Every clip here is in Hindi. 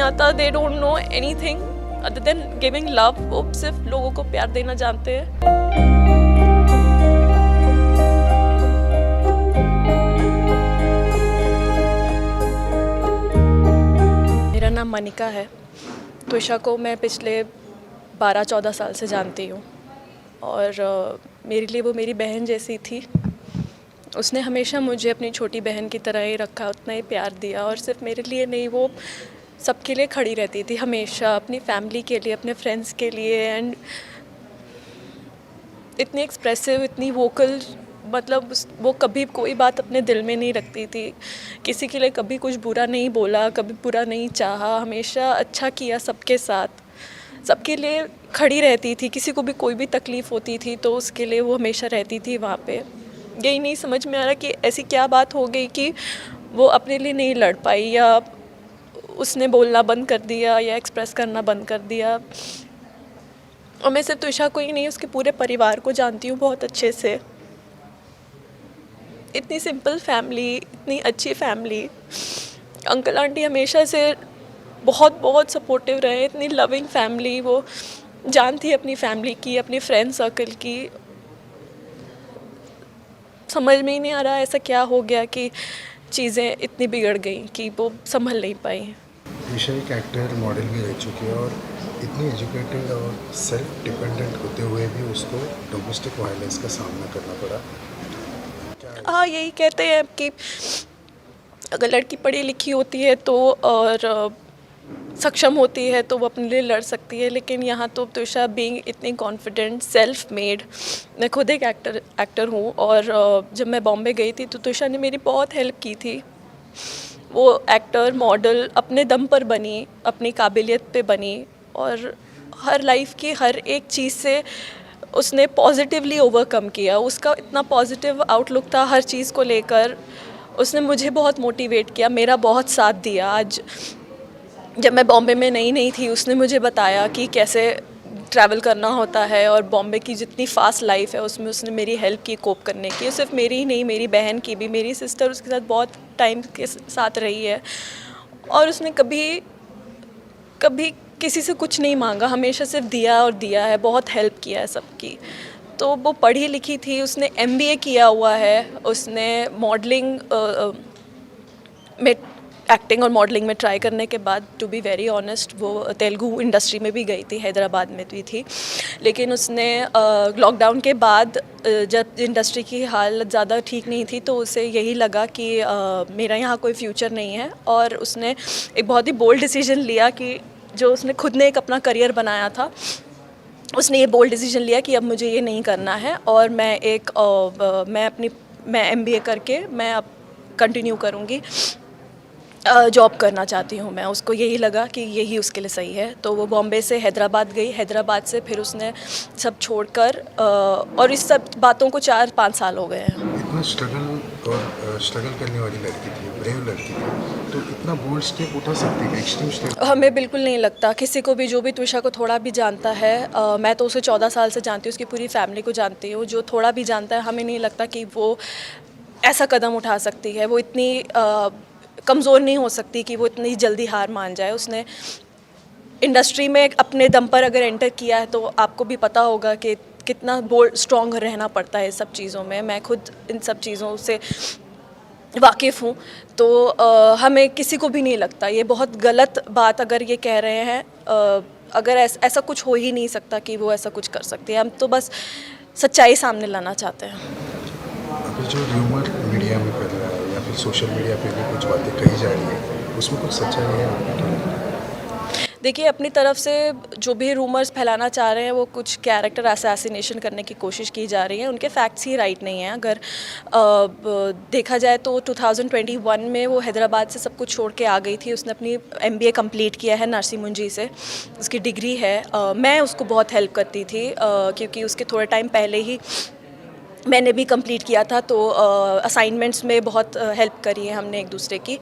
आता, they don't know anything other than giving love. वो सिर्फ लोगों को प्यार देना जानते हैं। मेरा नाम मनिका है। त्विषा को मैं पिछले 12-14 साल से जानती हूँ और मेरे लिए वो मेरी बहन जैसी थी। उसने हमेशा मुझे अपनी छोटी बहन की तरह ही रखा, उतना ही प्यार दिया और सिर्फ मेरे लिए नहीं, वो सबके लिए खड़ी रहती थी हमेशा, अपनी फैमिली के लिए, अपने फ्रेंड्स के लिए। एंड इतनी एक्सप्रेसिव, इतनी वोकल, मतलब वो कभी कोई बात अपने दिल में नहीं रखती थी। किसी के लिए कभी कुछ बुरा नहीं बोला, कभी बुरा नहीं चाहा, हमेशा अच्छा किया सबके साथ, सबके लिए खड़ी रहती थी। किसी को भी कोई भी तकलीफ़ होती थी तो उसके लिए वो हमेशा रहती थी वहाँ पे। यही नहीं समझ में आ रहा कि ऐसी क्या बात हो गई कि वो अपने लिए नहीं लड़ पाई, या उसने बोलना बंद कर दिया या एक्सप्रेस करना बंद कर दिया। और मैं सिर्फ त्विषा को ही नहीं, उसके पूरे परिवार को जानती हूँ बहुत अच्छे से। इतनी सिंपल फैमिली, इतनी अच्छी फैमिली, अंकल आंटी हमेशा से बहुत बहुत सपोर्टिव रहे। इतनी लविंग फैमिली, वो जानती है अपनी फैमिली की, अपनी फ्रेंड सर्कल की। समझ में ही नहीं आ रहा ऐसा क्या हो गया कि चीज़ें इतनी बिगड़ गई कि वो संभल नहीं पाई। त्विषा एक एक्टर, मॉडल भी रह चुकी है और इतनी एजुकेटेड और सेल्फ डिपेंडेंट होते हुए भी उसको डोमेस्टिक वायलेंस का सामना करना पड़ा। हाँ, यही कहते हैं कि अगर लड़की पढ़ी लिखी होती है तो और सक्षम होती है तो वो अपने लिए लड़ सकती है, लेकिन यहाँ तो त्विषा बीइंग इतनी कॉन्फिडेंट, सेल्फ मेड। मैं खुद एक एक्टर हूँ और जब मैं बॉम्बे गई थी तो त्विषा ने मेरी बहुत हेल्प की थी। वो एक्टर, मॉडल अपने दम पर बनी, अपनी काबिलियत पे बनी और हर लाइफ की हर एक चीज़ से उसने पॉजिटिवली ओवरकम किया। उसका इतना पॉजिटिव आउटलुक था हर चीज़ को लेकर। उसने मुझे बहुत मोटिवेट किया, मेरा बहुत साथ दिया। आज जब मैं बॉम्बे में नई थी, उसने मुझे बताया कि कैसे ट्रैवल करना होता है और बॉम्बे की जितनी फास्ट लाइफ है उसमें उसने मेरी हेल्प की कोप करने की। सिर्फ मेरी ही नहीं, मेरी बहन की भी। मेरी सिस्टर उसके साथ बहुत टाइम के साथ रही है और उसने कभी किसी से कुछ नहीं मांगा, हमेशा सिर्फ दिया और दिया है, बहुत हेल्प किया है सबकी। तो वो पढ़ी लिखी थी, उसने MBA किया हुआ है, उसने मॉडलिंग में, एक्टिंग और मॉडलिंग में ट्राई करने के बाद, टू बी वेरी ऑनेस्ट, वो तेलुगु इंडस्ट्री में भी गई थी, हैदराबाद में भी थी। लेकिन उसने लॉकडाउन के बाद जब इंडस्ट्री की हालत ज़्यादा ठीक नहीं थी तो उसे यही लगा कि मेरा यहाँ कोई फ्यूचर नहीं है और उसने एक बहुत ही बोल्ड डिसीजन लिया कि जो उसने खुद ने एक अपना करियर बनाया था, उसने ये बोल्ड डिसीजन लिया कि अब मुझे ये नहीं करना है और मैं MBA करके मैं अब कंटिन्यू करूँगी, जॉब करना चाहती हूँ मैं। उसको यही लगा कि यही उसके लिए सही है, तो वो बॉम्बे से हैदराबाद गई। हैदराबाद से फिर उसने सब छोड़कर और इस सब बातों को 4-5 साल हो गए हैं। इतना स्ट्रगल करने वाली लड़की थी, ब्रेव लड़की थी, तो इतना बोल्ड स्टेप उठा सकती है, एक्सट्रीम स्टेप? हमें बिल्कुल नहीं लगता, किसी को भी, जो भी त्विषा को थोड़ा भी जानता है, मैं तो उसे 14 साल से जानती हूँ, उसकी पूरी फैमिली को जानती हूँ, जो थोड़ा भी जानता है, हमें नहीं लगता कि वो ऐसा कदम उठा सकती है। वो इतनी कमज़ोर नहीं हो सकती कि वो इतनी जल्दी हार मान जाए। उसने इंडस्ट्री में अपने दम पर अगर एंटर किया है तो आपको भी पता होगा कि कितना बोल्ड, स्ट्रॉन्ग रहना पड़ता है इस सब चीज़ों में। मैं खुद इन सब चीज़ों से वाकिफ़ हूँ, तो हमें किसी को भी नहीं लगता ये बहुत गलत बात अगर ये कह रहे हैं। अगर ऐसा कुछ हो ही नहीं सकता कि वो ऐसा कुछ कर सकती है। हम तो बस सच्चाई सामने लाना चाहते हैं। अभी जो र्यूमर मीडिया में फैल रहा है या फिर सोशल मीडिया पे भी कुछ बातें कही जा रही है, उसमें कुछ सच्चाई है? देखिए, अपनी तरफ से जो भी रूमर्स फैलाना चाह रहे हैं वो कुछ कैरेक्टर असैसिनेशन करने की कोशिश की जा रही है। उनके फैक्ट्स ही राइट नहीं हैं। अगर देखा जाए तो 2021 में वो हैदराबाद से सब कुछ छोड़ के आ गई थी। उसने अपनी MBA कंप्लीट किया है नरसी मुंजी से, उसकी डिग्री है। मैं उसको बहुत हेल्प करती थी क्योंकि उसके थोड़े टाइम पहले ही मैंने भी कंप्लीट किया था, तो असाइनमेंट्स में बहुत हेल्प करी है हमने एक दूसरे की।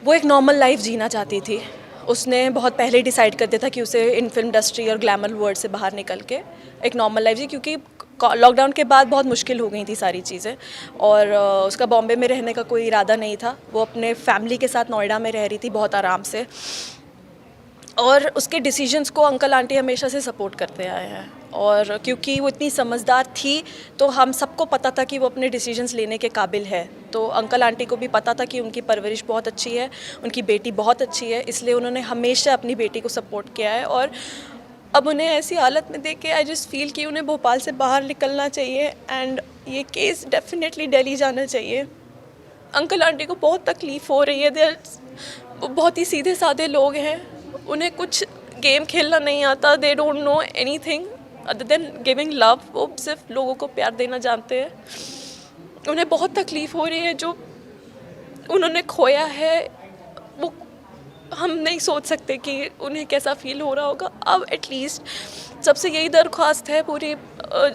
वो एक नॉर्मल लाइफ जीना चाहती थी, उसने बहुत पहले डिसाइड कर दिया था कि उसे इन फिल्म इंडस्ट्री और ग्लैमर वर्ल्ड से बाहर निकल के एक नॉर्मल लाइफ जी, क्योंकि लॉकडाउन के बाद बहुत मुश्किल हो गई थी सारी चीज़ें, और उसका बॉम्बे में रहने का कोई इरादा नहीं था। वो अपने फैमिली के साथ नोएडा में रह रही थी बहुत आराम से, और उसके डिसीजंस को अंकल आंटी हमेशा से सपोर्ट करते आए हैं। और क्योंकि वो इतनी समझदार थी तो हम सबको पता था कि वो अपने डिसीजंस लेने के काबिल है। तो अंकल आंटी को भी पता था कि उनकी परवरिश बहुत अच्छी है, उनकी बेटी बहुत अच्छी है, इसलिए उन्होंने हमेशा अपनी बेटी को सपोर्ट किया है। और अब उन्हें ऐसी हालत में देख के आई जस्ट फील कि उन्हें भोपाल से बाहर निकलना चाहिए एंड ये केस डेफिनेटली दिल्ली जाना चाहिए। अंकल आंटी को बहुत तकलीफ़ हो रही है, वो बहुत ही सीधे साधे लोग हैं, उन्हें कुछ गेम खेलना नहीं आता, they don't know anything other than giving love. वो सिर्फ लोगों को प्यार देना जानते हैं। उन्हें बहुत तकलीफ़ हो रही है, जो उन्होंने खोया है वो हम नहीं सोच सकते कि उन्हें कैसा फील हो रहा होगा। अब एटलीस्ट सबसे यही दरख्वास्त है पूरी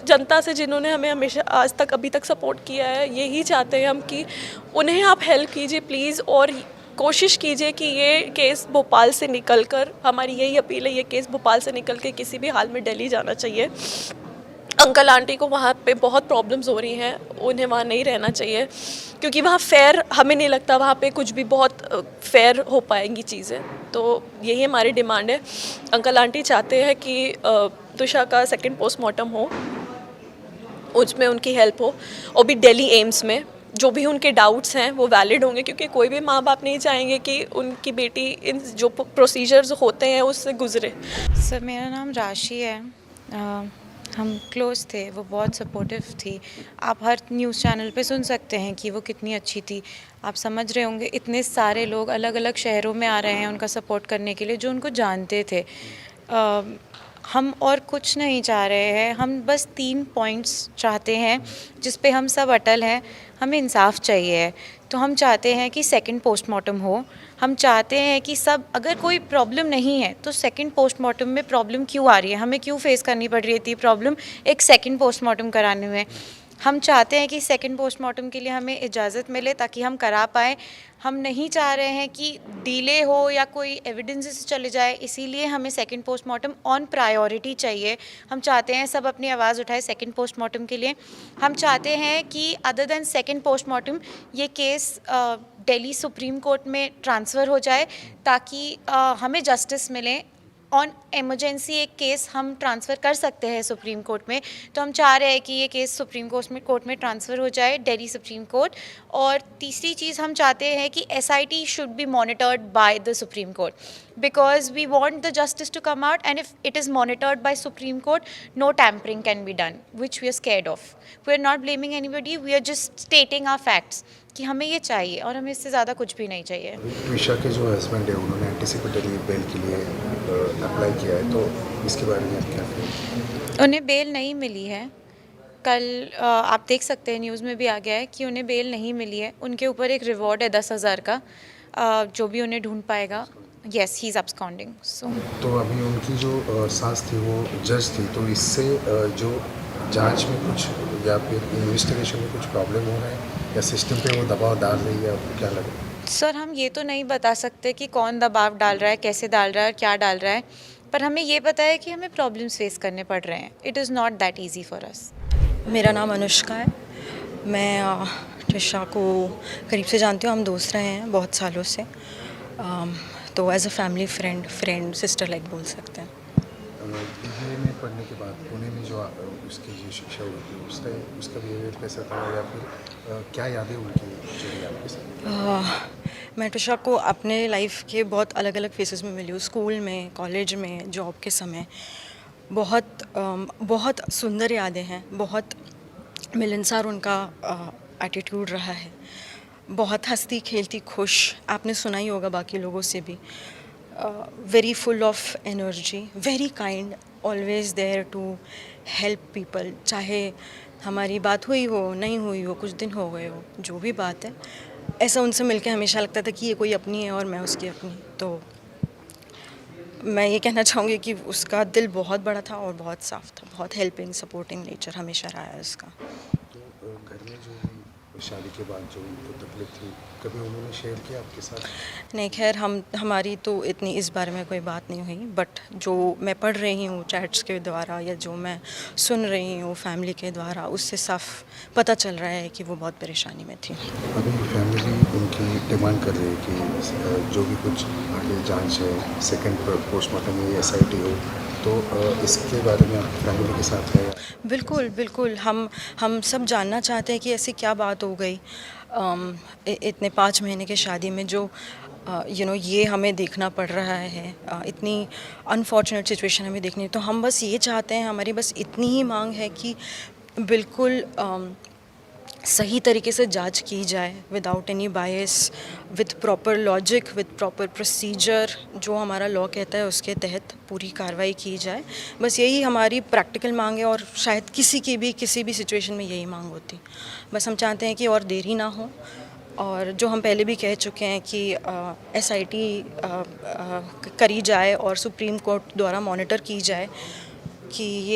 जनता से, जिन्होंने हमें हमेशा आज तक अभी तक सपोर्ट किया है, यही चाहते हैं हम कि उन्हें आप हेल्प कीजिए प्लीज़, और कोशिश कीजिए कि ये केस भोपाल से निकल कर, हमारी यही अपील है, ये केस भोपाल से निकल के किसी भी हाल में दिल्ली जाना चाहिए। अंकल आंटी को वहाँ पे बहुत प्रॉब्लम्स हो रही हैं, उन्हें वहाँ नहीं रहना चाहिए, क्योंकि वहाँ फेयर हमें नहीं लगता वहाँ पे कुछ भी बहुत फेयर हो पाएंगी चीज़ें। तो यही हमारी डिमांड है। अंकल आंटी चाहते हैं कि तुषा का सेकंड पोस्टमार्टम हो, उसमें उनकी हेल्प हो, और भी दिल्ली एम्स में जो भी उनके डाउट्स हैं वो वैलिड होंगे, क्योंकि कोई भी माँ बाप नहीं चाहेंगे कि उनकी बेटी इन जो प्रोसीजर्स होते हैं उससे गुजरे। सर मेरा नाम राशि है। हम क्लोज थे, वो बहुत सपोर्टिव थी। आप हर न्यूज़ चैनल पे सुन सकते हैं कि वो कितनी अच्छी थी। आप समझ रहे होंगे इतने सारे लोग अलग अलग शहरों में आ रहे हैं उनका सपोर्ट करने के लिए, जो उनको जानते थे। हम और कुछ नहीं चाह रहे हैं, हम बस 3 पॉइंट्स चाहते हैं जिस पे हम सब अटल हैं। हमें इंसाफ चाहिए है, तो हम चाहते हैं कि सेकंड पोस्टमार्टम हो। हम चाहते हैं कि सब, अगर कोई प्रॉब्लम नहीं है तो सेकंड पोस्टमार्टम में प्रॉब्लम क्यों आ रही है, हमें क्यों फेस करनी पड़ रही थी प्रॉब्लम एक सेकंड पोस्टमार्टम कराने में। हम चाहते हैं कि सेकंड पोस्टमार्टम के लिए हमें इजाज़त मिले ताकि हम करा पाएँ। हम नहीं चाह रहे हैं कि डिले हो या कोई एविडेंसेस चले जाए, इसीलिए हमें सेकंड पोस्टमार्टम ऑन प्रायोरिटी चाहिए। हम चाहते हैं सब अपनी आवाज़ उठाए सेकंड पोस्टमार्टम के लिए। हम चाहते हैं कि अदर देन सेकंड पोस्टमार्टम ये केस दिल्ली सुप्रीम कोर्ट में ट्रांसफ़र हो जाए, ताकि हमें जस्टिस मिले। ऑन इमरजेंसी एक केस हम ट्रांसफ़र कर सकते हैं सुप्रीम कोर्ट में, तो हम चाह रहे हैं कि ये केस सुप्रीम कोर्ट में ट्रांसफ़र हो जाए, दिल्ली सुप्रीम कोर्ट। और तीसरी चीज़ हम चाहते हैं कि SIT should be monitored by the supreme court, because we want the justice to come out, and if it is monitored by Supreme Court, no tampering can be done, which we are scared of. We are not blaming anybody, we are just stating our facts कि हमें ये चाहिए और हमें इससे ज़्यादा कुछ भी नहीं चाहिए। ट्विशा के जो हस्बैंड है उन्होंने एंटीसिपेटरी बेल के लिए अप्लाई किया है, तो इसके बारे में आप क्या कहें? उन्हें बेल नहीं मिली है। कल आप देख सकते हैं न्यूज़ में भी आ गया है कि उन्हें बेल नहीं मिली है। उनके ऊपर एक रिवॉर्ड है 10,000 का, जो भी उन्हें ढूंढ पाएगा। Yes, he is absconding. So तो अभी उनकी जो सास थी वो जज थी, तो इससे जो जांच में कुछ या फिर इन्वेस्टिगेशन में कुछ प्रॉब्लम हो रहा है या सिस्टम पे वो दबाव डाल रही है, आपको क्या लग रहा है? सर हम ये तो नहीं बता सकते कि कौन दबाव डाल रहा है, कैसे डाल रहा है और क्या डाल रहा है, पर हमें ये पता है कि हमें प्रॉब्लम्स फेस करने पड़ रहे हैं। It is not that easy for us. मेरा नाम अनुष्का है। मैं ट्विशा को करीब से जानती हूँ, हम दोस्त रहे हैं बहुत सालों से। तो as a family friend sister like बोल सकते हैं। BBA में पढ़ने के बाद पुणे में जो उसकी जो शिक्षा हुई थी उसका बिहेवियर कैसा था, या फिर क्या यादें उनकी जुड़ी आपके साथ? मैं ट्विशा को अपने लाइफ के बहुत अलग अलग फेसेस में मिली हूँ, स्कूल में, कॉलेज में, जॉब के समय। बहुत सुंदर यादें हैं, बहुत मिलनसार उनका एटीट्यूड रहा है, बहुत हंसती खेलती खुश, आपने सुना ही होगा बाकी लोगों से भी। Very full of energy, very kind, always there to help people. चाहे हमारी बात हुई हो, नहीं हुई हो, कुछ दिन हो गए हो, जो भी बात है, ऐसा उनसे मिलके हमेशा लगता था कि ये कोई अपनी है और मैं उसकी अपनी। तो मैं ये कहना चाहूँगी कि उसका दिल बहुत बड़ा था और बहुत साफ था, बहुत हेल्पिंग सपोर्टिंग नेचर हमेशा रहा है उसका। तो घर में जो शादी के बाद जो उनको तकलीफ थी, कभी उन्होंने शेयर किया आपके साथ? नहीं, खैर हमारी तो इतनी इस बारे में कोई बात नहीं हुई, बट जो मैं पढ़ रही हूँ चैट्स के द्वारा या जो मैं सुन रही हूँ फैमिली के द्वारा, उससे साफ पता चल रहा है कि वो बहुत परेशानी में थी। अभी फैमिली उनकी डिमांड कर रही है कि जो भी कुछ आगे जांच है, सेकंड पोस्टमार्टम या SIT हो, तो इसके बारे में आप फैमिली के साथ है? बिल्कुल, बिल्कुल। हम सब जानना चाहते हैं कि ऐसी क्या बात हो गई इतने 5 महीने की शादी में जो ये हमें देखना पड़ रहा है, इतनी अनफॉर्चुनेट सिचुएशन हमें देखनी है। तो हम बस ये चाहते हैं, हमारी बस इतनी ही मांग है कि बिल्कुल सही तरीके से जांच की जाए, without any bias, with proper logic, with proper procedure, जो हमारा लॉ कहता है उसके तहत पूरी कार्रवाई की जाए। बस यही हमारी प्रैक्टिकल मांग है, और शायद किसी भी सिचुएशन में यही मांग होती। बस हम चाहते हैं कि और देरी ना हो, और जो हम पहले भी कह चुके हैं कि SIT करी जाए और सुप्रीम कोर्ट द्वारा मॉनिटर की जाए कि ये